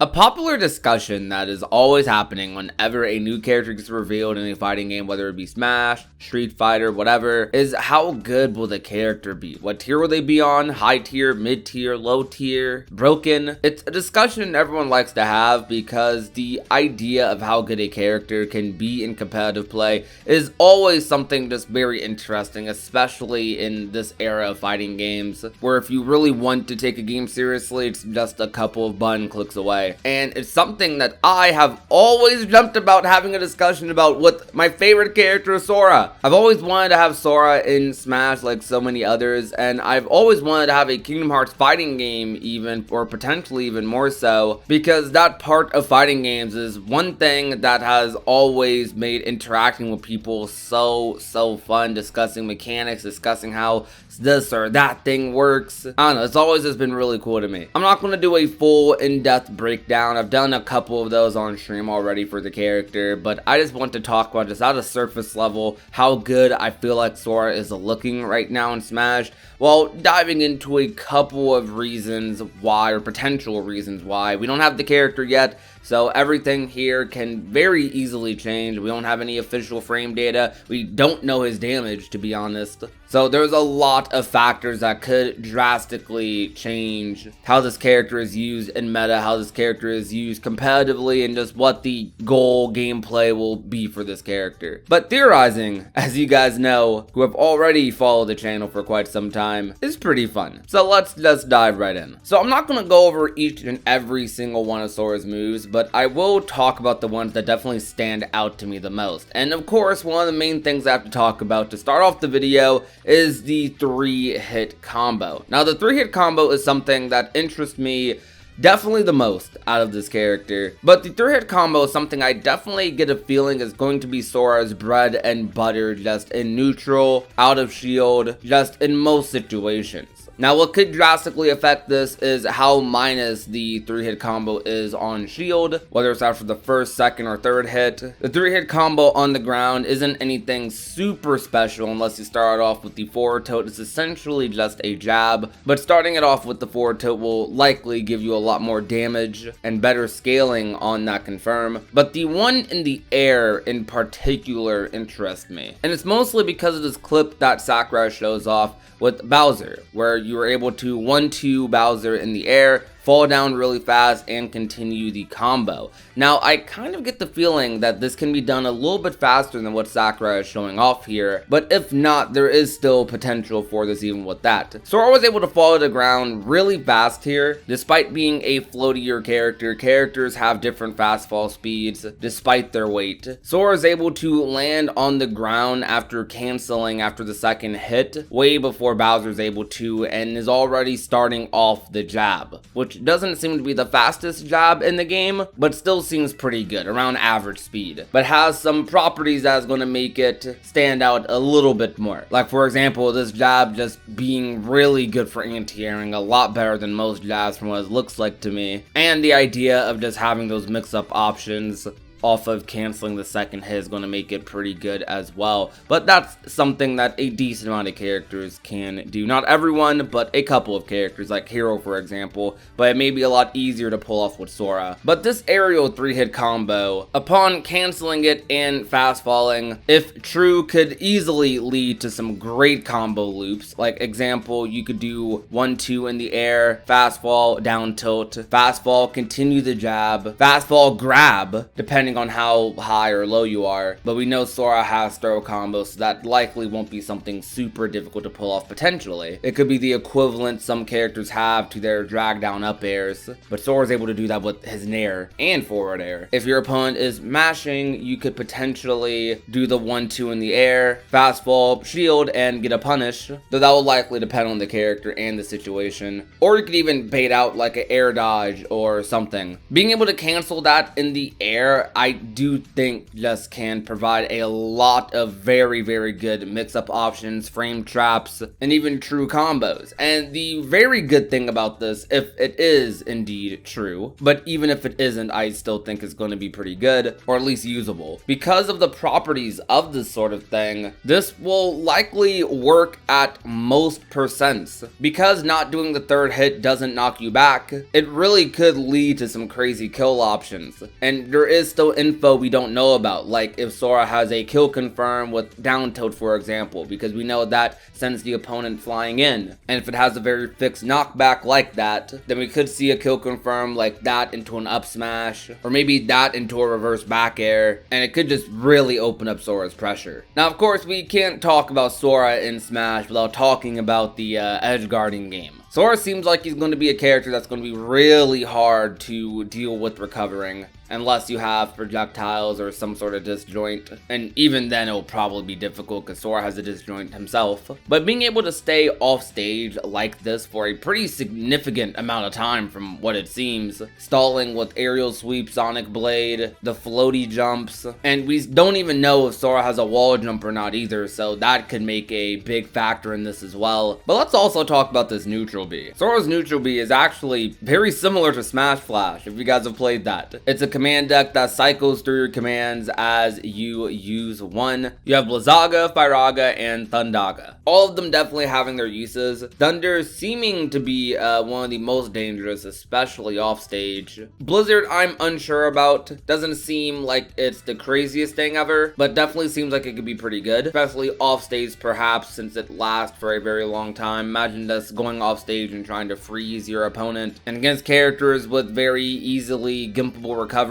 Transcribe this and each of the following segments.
A popular discussion that is always happening whenever a new character gets revealed in a fighting game, whether it be Smash, Street Fighter, whatever, is how good will the character be? What tier will they be on? High tier, mid tier, low tier, broken? It's a discussion everyone likes to have because the idea of how good a character can be in competitive play is always something just very interesting, especially in this era of fighting games, where if you really want to take a game seriously, it's just a couple of button clicks away. And it's something that I have always dreamt about having a discussion about with my favorite character, Sora. I've always wanted to have Sora in Smash like so many others, and I've always wanted to have a Kingdom Hearts fighting game even, or potentially even more so, because that part of fighting games is one thing that has always made interacting with people so fun, discussing mechanics, discussing how this or that thing works. I don't know, it's always just been really cool to me. I'm not going to do a full in-depth breakdown. I've done a couple of those on stream already for the character, but I just want to talk about just at a surface level how good I feel like Sora is looking right now in Smash, while diving into a couple of reasons why, or potential reasons why. We don't have the character yet, so everything here can very easily change. We don't have any official frame data. We don't know his damage, to be honest. So there's a lot of factors that could drastically change how this character is used in meta, how this character is used competitively, and just what the goal gameplay will be for this character. But theorizing, as you guys know, who have already followed the channel for quite some time, is pretty fun. So let's just dive right in. So I'm not going to go over each and every single one of Sora's moves, but I will talk about the ones that definitely stand out to me the most. And of course, one of the main things I have to talk about to start off the video is the 3-hit combo. Now, the 3-hit combo is something that interests me definitely the most out of this character, but the 3-hit combo is something I definitely get a feeling is going to be Sora's bread and butter, just in neutral, out of shield, just in most situations. Now, what could drastically affect this is how minus the 3-hit combo is on shield, whether it's after the first, second, or third hit. The 3-hit combo on the ground isn't anything super special unless you start off with the forward tilt. It's essentially just a jab, but starting it off with the forward tilt will likely give you a lot more damage and better scaling on that confirm. But the one in the air in particular interests me, and it's mostly because of this clip that Sakurai shows off with Bowser, where you were able to 1-2 Bowser in the air, fall down really fast, and continue the combo. Now, I kind of get the feeling that this can be done a little bit faster than what Sakurai is showing off here, but if not, there is still potential for this even with that. Sora was able to fall to the ground really fast here. Despite being a floatier character, characters have different fast fall speeds despite their weight. Sora is able to land on the ground after canceling after the second hit, way before Bowser is able to, and is already starting off the jab, which doesn't seem to be the fastest jab in the game, but still seems pretty good, around average speed, but has some properties that's going to make it stand out a little bit more. Like, for example, this jab just being really good for anti-airing, a lot better than most jabs from what it looks like to me, and the idea of just having those mix-up options off of canceling the second hit is going to make it pretty good as well. But that's something that a decent amount of characters can do. Not everyone, but a couple of characters, like Hero for example, but it may be a lot easier to pull off with Sora. But this aerial 3-hit combo, upon canceling it and fast falling, if true, could easily lead to some great combo loops. Like example, you could do 1-2 in the air, fast fall, down tilt, fast fall, continue the jab, fast fall, grab, depending on how high or low you are. But we know Sora has throw combos, so that likely won't be something super difficult to pull off potentially. It could be the equivalent some characters have to their drag down up airs, but Sora's able to do that with his nair and forward air. If your opponent is mashing, you could potentially do the 1-2 in the air, fast fall, shield, and get a punish, though that will likely depend on the character and the situation. Or you could even bait out like an air dodge or something. Being able to cancel that in the air I do think just can provide a lot of very, very good mix-up options, frame traps, and even true combos. And the very good thing about this, if it is indeed true, but even if it isn't, I still think it's going to be pretty good, or at least usable. Because of the properties of this sort of thing, this will likely work at most percents. Because not doing the third hit doesn't knock you back, it really could lead to some crazy kill options. And there is still info we don't know about, like if Sora has a kill confirm with down tilt, for example, because we know that sends the opponent flying in. And if it has a very fixed knockback like that, then we could see a kill confirm like that into an up smash, or maybe that into a reverse back air, and it could just really open up Sora's pressure. Now, of course, we can't talk about Sora in Smash without talking about the edge guarding game. Sora seems like he's going to be a character that's going to be really hard to deal with recovering, unless you have projectiles or some sort of disjoint, and even then it'll probably be difficult because Sora has a disjoint himself. But being able to stay off stage like this for a pretty significant amount of time from what it seems, stalling with aerial sweep, sonic blade, the floaty jumps, and we don't even know if Sora has a wall jump or not either, so that could make a big factor in this as well. But let's also talk about this neutral B. Sora's neutral B is actually very similar to Smash Flash, if you guys have played that. It's a command deck that cycles through your commands as you use one. You have Blizzaga, FIRAGA, and THUNDAGA. All of them definitely having their uses. Thunder seeming to be one of the most dangerous, especially off stage. Blizzard I'm unsure about. Doesn't seem like it's the craziest thing ever, but definitely seems like it could be pretty good, especially off stage perhaps, since it lasts for a very long time. Imagine us going off stage and trying to freeze your opponent, and against characters with very easily gimpable recoveries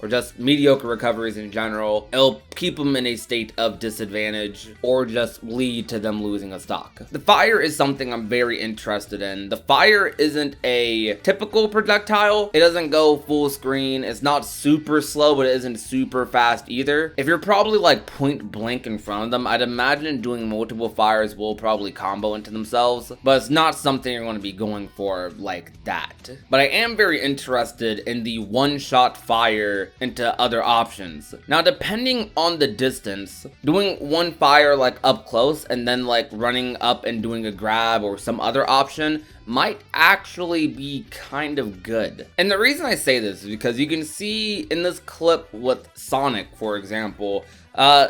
or just mediocre recoveries in general, it'll keep them in a state of disadvantage or just lead to them losing a stock. The fire is something I'm very interested in. The fire isn't a typical projectile. It doesn't go full screen. It's not super slow, but it isn't super fast either. If you're probably like point blank in front of them, I'd imagine doing multiple fires will probably combo into themselves, but it's not something you're going to be going for like that. But I am very interested in the one-shot fire into other options. Now, depending on the distance, doing one fire like up close and then like running up and doing a grab or some other option might actually be kind of good. And the reason I say this is because you can see in this clip with Sonic, for example,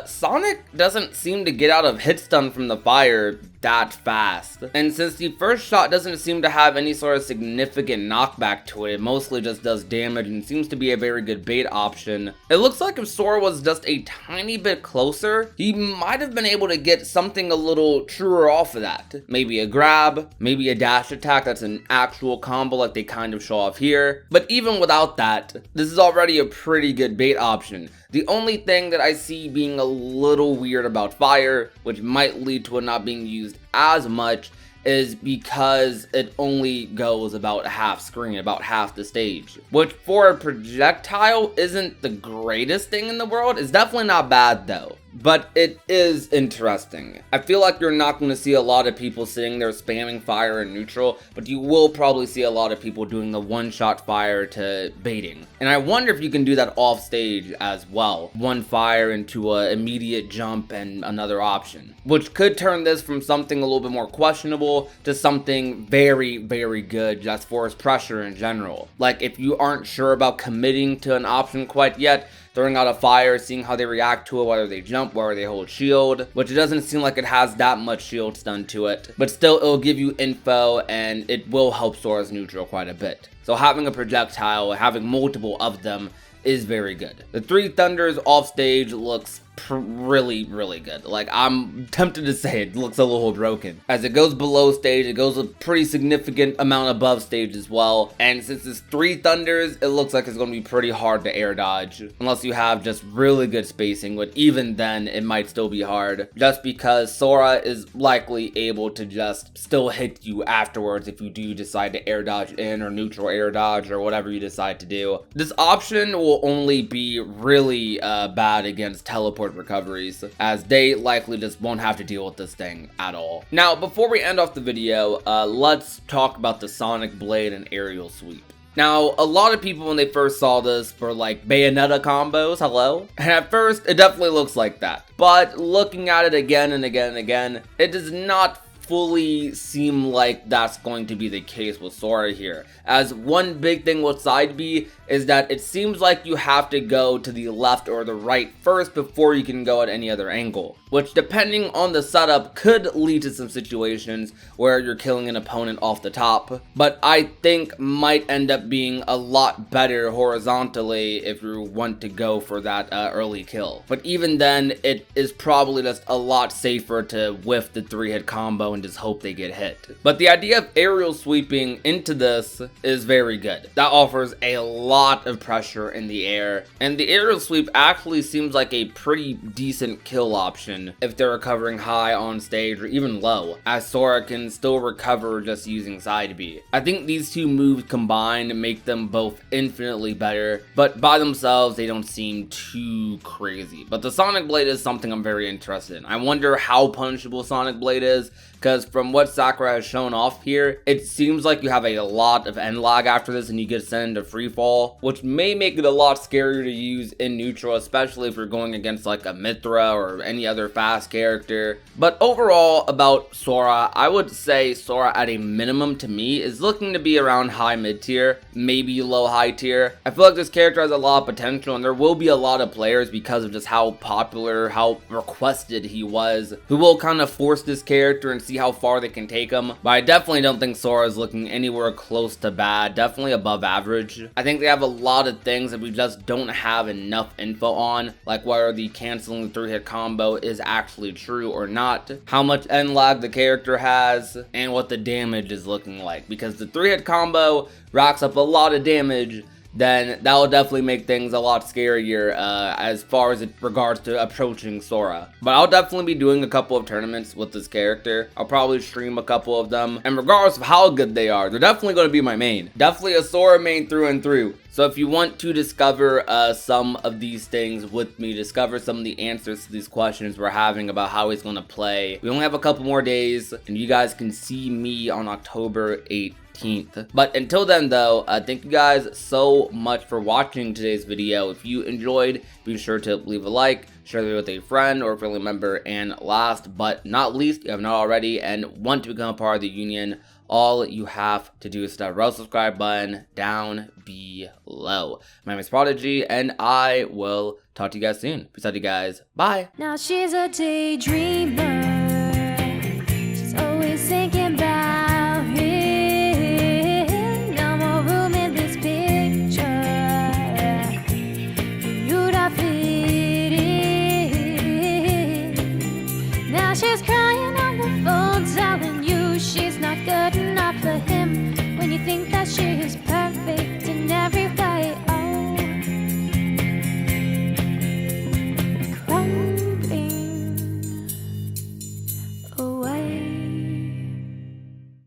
Sonic doesn't seem to get out of hit stun from the fire that fast. And since the first shot doesn't seem to have any sort of significant knockback to it, it mostly just does damage and seems to be a very good bait option. It looks like if Sora was just a tiny bit closer, he might have been able to get something a little truer off of that. Maybe a grab, maybe a dash attack that's an actual combo like they kind of show off here. But even without that, this is already a pretty good bait option. The only thing that I see being a little weird about fire, which might lead to it not being used as much, is because it only goes about half screen, about half the stage, which for a projectile isn't the greatest thing in the world. It's definitely not bad though, but it is interesting. I feel like you're not going to see a lot of people sitting there spamming fire in neutral, but you will probably see a lot of people doing the one-shot fire to baiting. And I wonder if you can do that off stage as well. One fire into an immediate jump and another option, which could turn this from something a little bit more questionable to something very, very good just for its pressure in general. Like if you aren't sure about committing to an option quite yet, throwing out a fire, seeing how they react to it, whether they jump, whether they hold shield, which it doesn't seem like it has that much shield stun to it, but still it'll give you info and it will help Sora's neutral quite a bit. So having a projectile, having multiple of them is very good. The three thunders off stage looks really, really good. Like, I'm tempted to say it looks a little broken. As it goes below stage, it goes a pretty significant amount above stage as well. And since it's three thunders, it looks like it's going to be pretty hard to air dodge. Unless you have just really good spacing, but even then, it might still be hard. Just because Sora is likely able to just still hit you afterwards if you do decide to air dodge in or neutral air dodge or whatever you decide to do. This option will only be really bad against teleport recoveries, as they likely just won't have to deal with this thing at all. Now, before we end off the video, let's talk about the Sonic Blade and Aerial Sweep. Now, a lot of people when they first saw this were like, Bayonetta combos, hello? And at first, it definitely looks like that. But looking at it again and again and again, it does not fully seem like that's going to be the case with Sora here. As one big thing with side B is that it seems like you have to go to the left or the right first before you can go at any other angle, which depending on the setup could lead to some situations where you're killing an opponent off the top, but I think might end up being a lot better horizontally if you want to go for that early kill. But even then, it is probably just a lot safer to whiff the 3-hit combo and just hope they get hit. But the idea of aerial sweeping into this is very good. That offers a lot of pressure in the air, and the aerial sweep actually seems like a pretty decent kill option if they're recovering high on stage or even low, as Sora can still recover just using side B. I think these two moves combined make them both infinitely better, but by themselves they don't seem too crazy. But the Sonic Blade is something I'm very interested in. I wonder how punishable Sonic Blade is, because from what Sakura has shown off here, it seems like you have a lot of end lag after this and you get sent into free fall, which may make it a lot scarier to use in neutral, especially if you're going against like a Mithra or any other fast character. But overall about Sora, I would say Sora at a minimum to me is looking to be around high mid tier, maybe low high tier. I feel like this character has a lot of potential, and there will be a lot of players because of just how popular, how requested he was, who will kind of force this character and see how far they can take him. But I definitely don't think Sora is looking anywhere close to bad, definitely above average. I think they have a lot of things that we just don't have enough info on, like whether the canceling the 3-hit combo is actually true or not, how much end lag the character has, and what the damage is looking like. Because the 3-hit combo racks up a lot of damage, then that will definitely make things a lot scarier as far as it regards to approaching Sora. But I'll definitely be doing a couple of tournaments with this character. I'll probably stream a couple of them, and regardless of how good they are, they're definitely going to be my main. Definitely a Sora main through and through. So if you want to discover some of these things with me, discover some of the answers to these questions we're having about how he's going to play, we only have a couple more days, and you guys can see me on October 8th. But until then though, thank you guys so much for watching today's video. If you enjoyed, be sure to leave a like, share it with a friend or a family member, and last but not least, if you have not already and want to become a part of the union, all you have to do is hit that red subscribe button down below. My name is Prodigy, and I will talk to you guys soon. Peace out, you guys. Bye. Now she's a daydreamer. She's always thinking